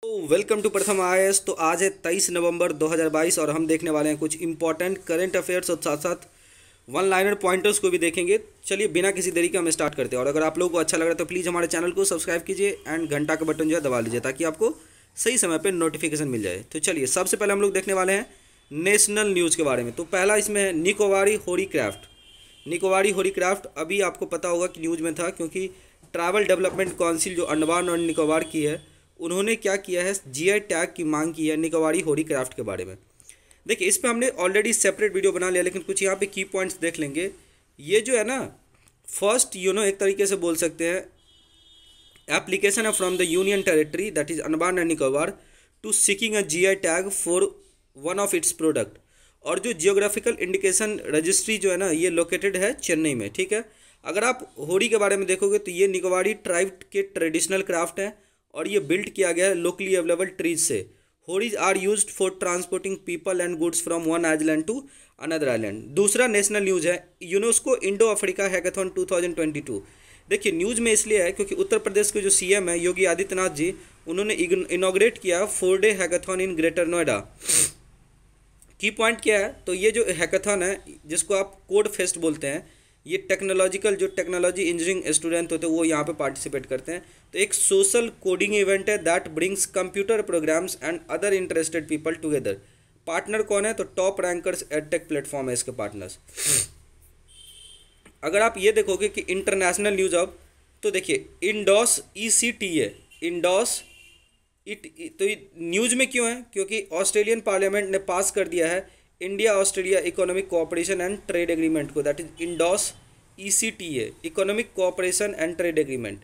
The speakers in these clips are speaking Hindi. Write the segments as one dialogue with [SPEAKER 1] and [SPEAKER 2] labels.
[SPEAKER 1] तो वेलकम टू प्रथम आईएएस। तो आज है 23 नवंबर 2022 और हम देखने वाले हैं कुछ इंपॉर्टेंट करंट अफेयर्स और साथ साथ वन लाइनर पॉइंटर्स को भी देखेंगे। चलिए बिना किसी देरी के हम स्टार्ट करते हैं। और अगर आप लोगों को अच्छा लग रहा है तो प्लीज़ हमारे चैनल को सब्सक्राइब कीजिए एंड घंटा का बटन जो है दबा लीजिए ताकि आपको सही समय पर नोटिफिकेशन मिल जाए। तो चलिए सबसे पहले हम लोग देखने वाले हैं नेशनल न्यूज़ के बारे में। तो पहला इसमें है निकोबारी होरी क्राफ्ट। निकोबारी होरी क्राफ्ट अभी आपको पता होगा कि न्यूज़ में था, क्योंकि ट्रैवल डेवलपमेंट काउंसिल जो अंडमान और निकोबार की है उन्होंने क्या किया है, जीआई टैग की मांग की है निकोबारी होरी क्राफ्ट के बारे में। देखिए इस पे हमने ऑलरेडी सेपरेट वीडियो बना लिया, लेकिन कुछ यहाँ पे की पॉइंट्स देख लेंगे। ये जो है ना फर्स्ट एक तरीके से बोल सकते हैं एप्लीकेशन है from the union territory that is Andaman and Nicobar to seeking a GI tag for one of its product. और जो जियोग्राफिकल इंडिकेशन रजिस्ट्री जो है ना ये लोकेटेड है चेन्नई में। ठीक है, अगर आप होरी के बारे में देखोगे तो ये निकोबारी ट्राइब के ट्रेडिशनल क्राफ्ट है और ये बिल्ड किया गया है लोकली अवेलेबल ट्रीज से। Hodis are used for transporting people and goods from one island to another island. दूसरा नेशनल न्यूज़ है यूनेस्को इंडो अफ्रीका हैकाथॉन 2022। देखिए न्यूज़ में इसलिए है क्योंकि उत्तर प्रदेश के जो सीएम है योगी आदित्यनाथ जी उन्होंने इनॉग्रेट किया 4-डे हैकाथॉन इन ग्रेटर नोएडा। की पॉइंट क्या है, तो ये जो हैकाथॉन है जिसको आप कोड फेस्ट बोलते हैं, ये टेक्नोलॉजिकल जो टेक्नोलॉजी इंजीनियरिंग स्टूडेंट होते हैं वो यहाँ पे पार्टिसिपेट करते हैं। तो एक सोशल कोडिंग इवेंट है that brings computer programs and other interested people together. Partner कौन है, तो टॉप रैंकर्स एडटेक प्लेटफॉर्म है इसके पार्टनर्स। अगर आप ये देखोगे कि इंटरनेशनल न्यूज़ अब, तो देखिए इंडोस ECT है इंडोस तो न्यूज़ में क्यों है, क्योंकि ऑस्ट्रेलियन पार्लियामेंट ने पास कर दिया है India Australia economic cooperation and trade agreement को, दैट इज इंडोस ECT है economic cooperation and trade agreement.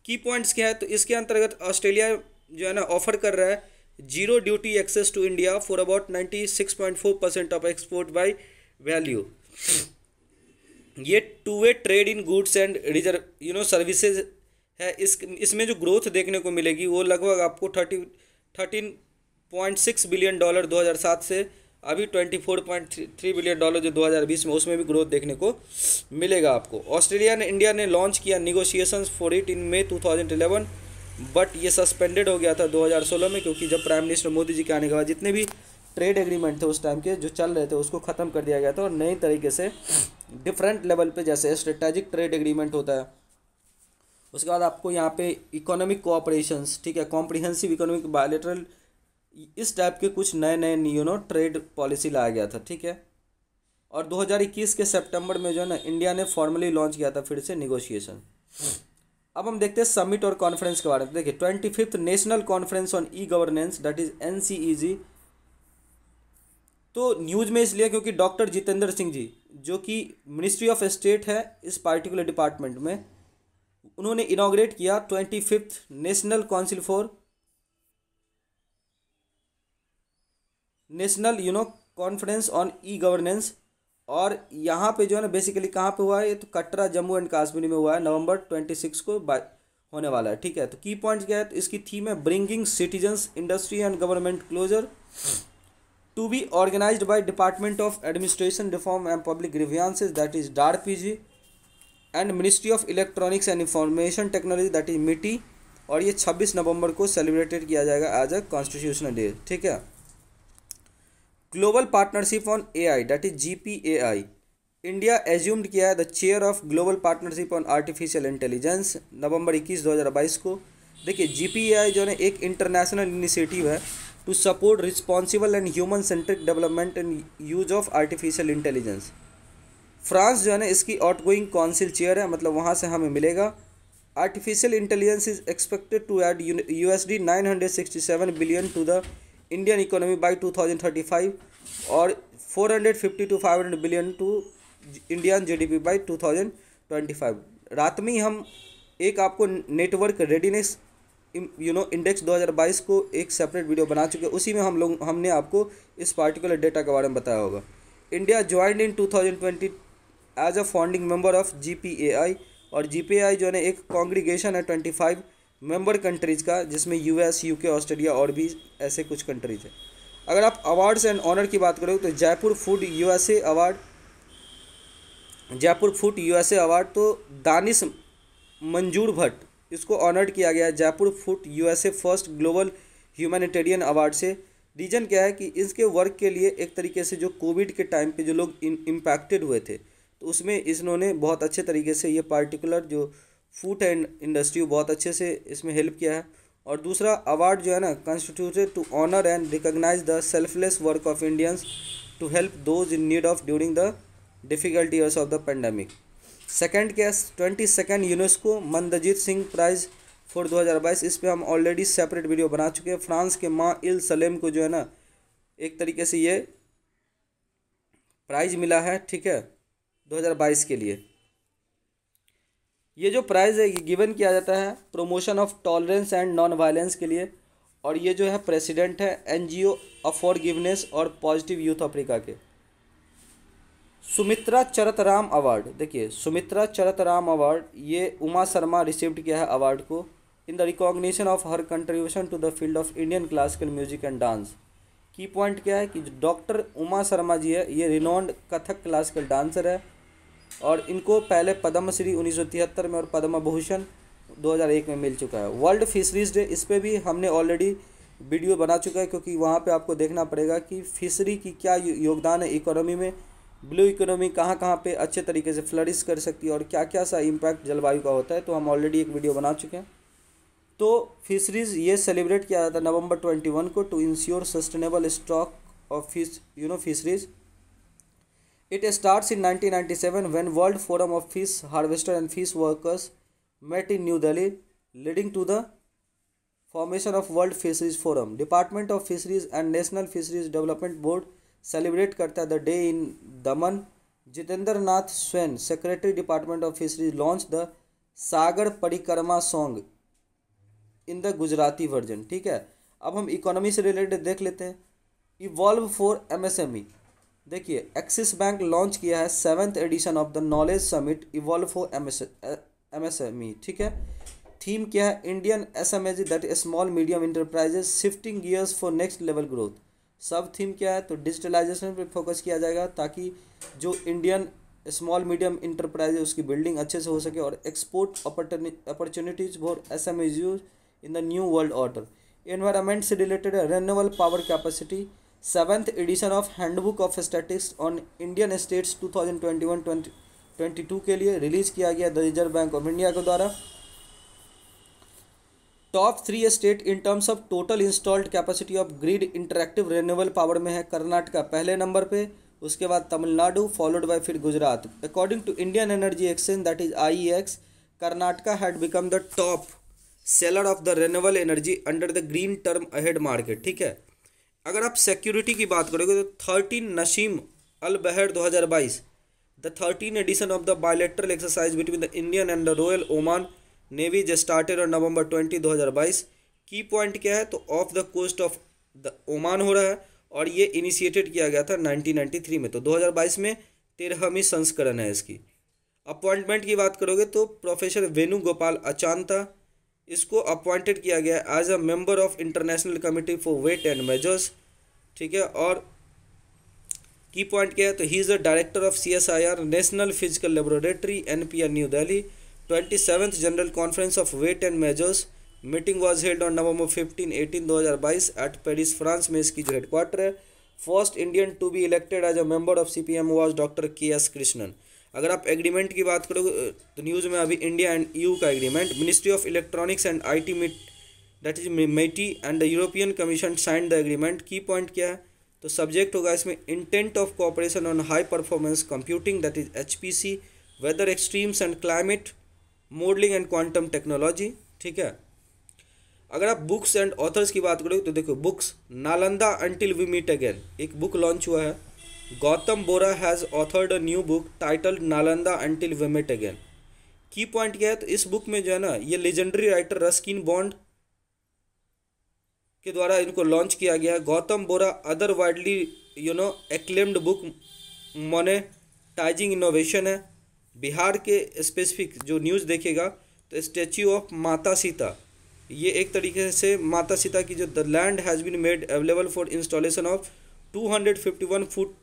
[SPEAKER 1] की पॉइंट्स क्या है, तो इसके अंतर्गत ऑस्ट्रेलिया जो है ना ऑफर कर रहा है zero duty access to India for about 96.4% of export by value. ये two way trade in goods and reserve services है। इसमें जो ग्रोथ देखने को मिलेगी वो लगभग आपको 13.6 बिलियन डॉलर 2007 से अभी 24.3 बिलियन डॉलर जो 2020 में, उसमें भी ग्रोथ देखने को मिलेगा आपको। ऑस्ट्रेलिया ने इंडिया ने लॉन्च किया negotiations for it in May 2011, but ये सस्पेंडेड हो गया था 2016 में, क्योंकि जब प्राइम मिनिस्टर मोदी जी के आने के बाद जितने भी ट्रेड एग्रीमेंट थे उस टाइम के जो चल रहे थे उसको ख़त्म कर दिया गया था और नई तरीके से डिफरेंट लेवल पे जैसे स्ट्रेटेजिक ट्रेड एग्रीमेंट होता है, उसके बाद आपको यहाँ पे इकोनॉमिक कोऑपरेशंस, ठीक है, कॉम्प्रिहेंसिव इकोनॉमिक बायलैटरल, इस टाइप के कुछ नए नए ट्रेड पॉलिसी लाया गया था। ठीक है, और 2021 के सितंबर में जो है ना इंडिया ने फॉर्मली लॉन्च किया था फिर से निगोशिएशन। अब हम देखते हैं समिट और कॉन्फ्रेंस के बारे में। देखिए 25th national conference on e governance that is NCEG। तो न्यूज़ में इसलिए क्योंकि डॉक्टर जितेंद्र सिंह जी जो कि मिनिस्ट्री ऑफ स्टेट है इस पार्टिकुलर डिपार्टमेंट में, उन्होंने इनॉग्रेट किया 25th national council for national conference on e governance. और यहाँ पे जो है ना बेसिकली कहाँ पे हुआ है, ये तो कटरा जम्मू एंड कश्मीर में हुआ है, नवंबर 26 को होने वाला है। ठीक है, तो की पॉइंट क्या है, तो इसकी थीम है bringing citizens industry and government closer to be organised by department of administration reform and public grievances that is DARPG and ministry of electronics and information technology that is MITI। और ये 26 नवंबर को सेलिब्रेटेड किया जाएगा एज अ कॉन्स्टिट्यूशनल डे। ठीक है, global partnership on AI that is GPAI। India assumed किया है the chair of global partnership on artificial intelligence November 21 2022 को। देखिए GPAI जो है एक इंटरनेशनल इनिशिएटिव है to support responsible and human centric development and use of artificial intelligence. France जो है ना इसकी आउटगोइंग काउंसिल चेयर है, मतलब वहाँ से हमें मिलेगा। Artificial intelligence is expected to add USD 967 billion to the Indian economy by 2035 और 450 to 500 billion to Indian GDP by 2025। रात में ही हम एक आपको नेटवर्क रेडीनेस इंडेक्स 2022 को एक सेपरेट वीडियो बना चुके हैं, उसी में हमने आपको इस पार्टिकुलर डेटा के बारे में बताया होगा। India joined in 2020 as a founding member of GPAI। और GPAI जो है एक कॉन्ग्रीगेशन है 25 मेंबर कंट्रीज़ का, जिसमें US UK ऑस्ट्रेलिया और भी ऐसे कुछ कंट्रीज है। अगर आप अवार्ड्स एंड ऑनर की बात करें तो जयपुर फूड USA अवार्ड तो दानिश मंजूर भट्ट इसको ऑनर्ड किया गया है। Jaipur food USA first global humanitarian award से। रीज़न क्या है कि इसके वर्क के लिए एक तरीके से जो कोविड के टाइम पे जो लोग इम्पैक्टेड हुए थे, तो उसमें इन्होंने बहुत अच्छे तरीके से ये पार्टिकुलर जो फूड एंड इंडस्ट्री बहुत अच्छे से इसमें हेल्प किया है। और दूसरा अवार्ड जो है ना, constituted to honour and recognise the selfless work of Indians to help those in need of during the difficult years of the pandemic. Second क्या है, 22 UNESCO Madanjeet Singh prize for 2022। इस पे हम ऑलरेडी सेपरेट वीडियो बना चुके हैं। फ्रांस के माँ इल सलेम को जो है ना एक तरीके से ये प्राइज़ मिला है, ठीक है, 2022 के लिए। ये जो प्राइज़ है ये गिवन किया जाता है promotion of tolerance and non violence के लिए। और ये जो है प्रेसिडेंट है एनजीओ ऑफ फॉरगिवनेस और पॉजिटिव यूथ अफ्रीका के। सुमित्रा चरतराम अवार्ड, देखिए सुमित्रा चरतराम अवार्ड ये उमा शर्मा रिसीव्ड किया है अवार्ड को in the recognition of her contribution to the field of Indian classical music and dance. Key point क्या है कि डॉक्टर उमा शर्मा जी है, ये रिनोन्ड कथक क्लासिकल डांसर है और इनको पहले पद्मश्री 1973 में और पद्म भूषण 2001 में मिल चुका है। वर्ल्ड फिशरीज डे, इस पर भी हमने ऑलरेडी वीडियो बना चुका है, क्योंकि वहाँ पे आपको देखना पड़ेगा कि फिशरी की क्या योगदान है इकोनॉमी में, ब्लू इकोनॉमी कहाँ कहाँ पे अच्छे तरीके से फ्लरिश कर सकती है और क्या क्या सा इम्पैक्ट जलवायु का होता है, तो हम ऑलरेडी एक वीडियो बना चुके हैं। तो फिशरीज़ ये सेलिब्रेट किया जाता है नवंबर 21 को to ensure sustainable stock of fish, fisheries. It starts in 1997 when World Forum of Fish Harvesters and Fish Workers met in New Delhi, leading to the formation of World Fisheries Forum. Department of Fisheries and National Fisheries Development Board celebrate करता है the day in Daman. Jitendra Nath Swain, Secretary Department of Fisheries, launched the सागर परिक्रमा song in the Gujarati version. ठीक है, अब हम इकोनॉमी से रिलेटेड देख लेते हैं। इवॉल्व फॉर एमएसएमई, देखिए एक्सिस बैंक लॉन्च किया है 7th edition of the knowledge summit evolve for MSME. ठीक है, थीम क्या है, Indian SMEs that small medium enterprises shifting gears for next level growth. Sub theme क्या है, तो डिजिटलाइजेशन पे फोकस किया जाएगा ताकि जो इंडियन स्मॉल मीडियम इंटरप्राइजेस उसकी बिल्डिंग अच्छे से हो सके और export opportunities for SMEs in the new world order. Environment से related renewable power capacity, 7th edition of handbook of statistics on Indian states 2021-22 के लिए रिलीज किया गया the reserve bank of India के द्वारा। Top 3 state in terms of total installed capacity of grid interactive renewable power में है कर्नाटका पहले नंबर पे, उसके बाद तमिलनाडु फॉलोड बाय फिर Gujarat. According to Indian energy exchange that is IEX, Karnataka had become the top seller of the renewable energy under the green term ahead market. ठीक है, अगर आप सिक्योरिटी की बात करोगे तो 13 नशीम Al Bahr 2022, the 13 edition of the bilateral exercise between the Indian and the royal Oman navy जो started on November 20, 2022। Key point क्या है, तो off the coast of the Oman हो रहा है और ये इनिशिएटेड किया गया था 1993 में, तो 2022 में 13वीं संस्करण है इसकी। अपॉइंटमेंट की बात करोगे तो प्रोफेसर वेणुगोपाल अचांता, इसको अपॉइंटेड किया गया as a member of international committee for weight and measures. ठीक है, और की पॉइंट क्या है, तो he is the director of CSIR national physical laboratory NPR new Delhi. 27th general conference of weight and measures meeting was held on November 15, 18, 2022 at Paris France में इसकी जो हेडक्वार्टर है। First Indian to be elected as a member of CPM was doctor KS Krishnan. अगर आप एग्रीमेंट की बात करोगे तो न्यूज़ में अभी इंडिया एंड EU का agreement, ministry of electronics and IT that is MEITI and the European commission signed the agreement. Key point क्या है, तो सब्जेक्ट होगा इसमें intent of cooperation on high performance computing that is HPC, weather extremes and climate modelling and quantum technology. ठीक है, अगर आप बुक्स एंड ऑथर्स की बात करोगे तो देखो books Nalanda until we meet again, एक बुक लॉन्च हुआ है। Gautam Bora has authored a new book titled Nalanda until we meet again. Key point क्या है, तो इस बुक में जो है ना ये लेजेंडरी राइटर रस्किन बॉन्ड के द्वारा इनको लॉन्च किया गया। Gautam Bora other widely acclaimed book monetizing innovation है। बिहार के स्पेसिफिक जो न्यूज़ देखेगा तो स्टैच्यू ऑफ माता सीता, ये एक तरीके से माता सीता की जो the land has been made available for installation of 251 foot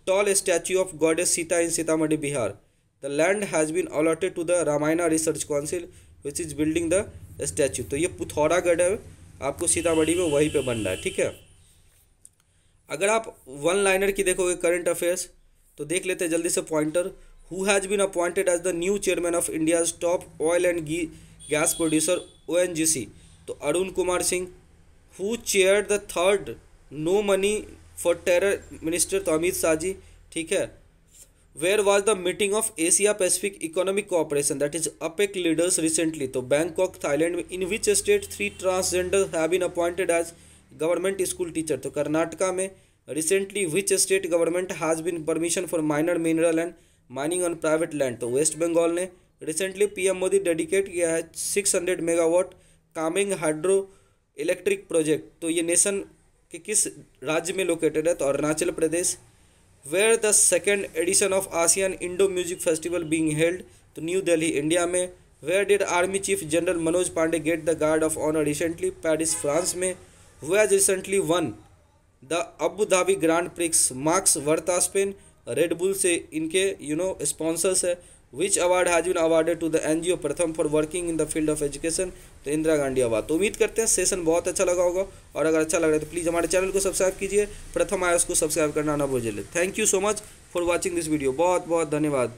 [SPEAKER 1] tall statue of goddess Sita in Sitamarhi, Bihar. The land has been allotted to the Ramayana Research Council which is building the statue. तो ये पिथौरागढ़ है आपको सीतामढ़ी में वहीं पे बन रहा है, ठीक है। अगर आप वन लाइनर की देखोगे करंट अफेयर्स तो देख लेते हैं जल्दी से pointer. Who has been appointed as the new chairman of India's top oil and gas producer ONGC, तो Arun Kumar Singh. Who chair the third no money for terror minister, तो अमित शाह जी, ठीक है। Where was the meeting of Asia Pacific economic cooperation that is APEC leaders recently, तो बैंकॉक थाईलैंड में। In which state 3 transgender have been appointed as government school teacher, तो कर्नाटका में। Recently which state government has been permission for minor mineral and mining on private land, तो वेस्ट बंगाल ने। रिसेंटली PM मोदी डेडिकेट किया है 600 megawatt Kameng hydro electric project, तो ये नेशन के किस राज्य में लोकेटेड है, तो Arunachal Pradesh. Where the second edition of ASEAN Indo music festival being held, तो न्यू दिल्ली इंडिया में। Where did army chief general Manoj Pande get the guard of honour recently, Paris France में। Who has recently won the Abu Dhabi grand prix, Max Verstappen, red bull से इनके स्पॉन्सर्स है। Which award has been awarded to the NGO Pratham for working in the field of education, तो इंदिरा गांधी अवार्ड। तो उम्मीद करते हैं सेशन बहुत अच्छा लगा होगा, और अगर अच्छा लग रहा है तो प्लीज़ हमारे चैनल को सब्सक्राइब कीजिए। प्रथम आया उसको सब्सक्राइब करना ना भूलिए। Thank you so much for watching this video, बहुत बहुत धन्यवाद।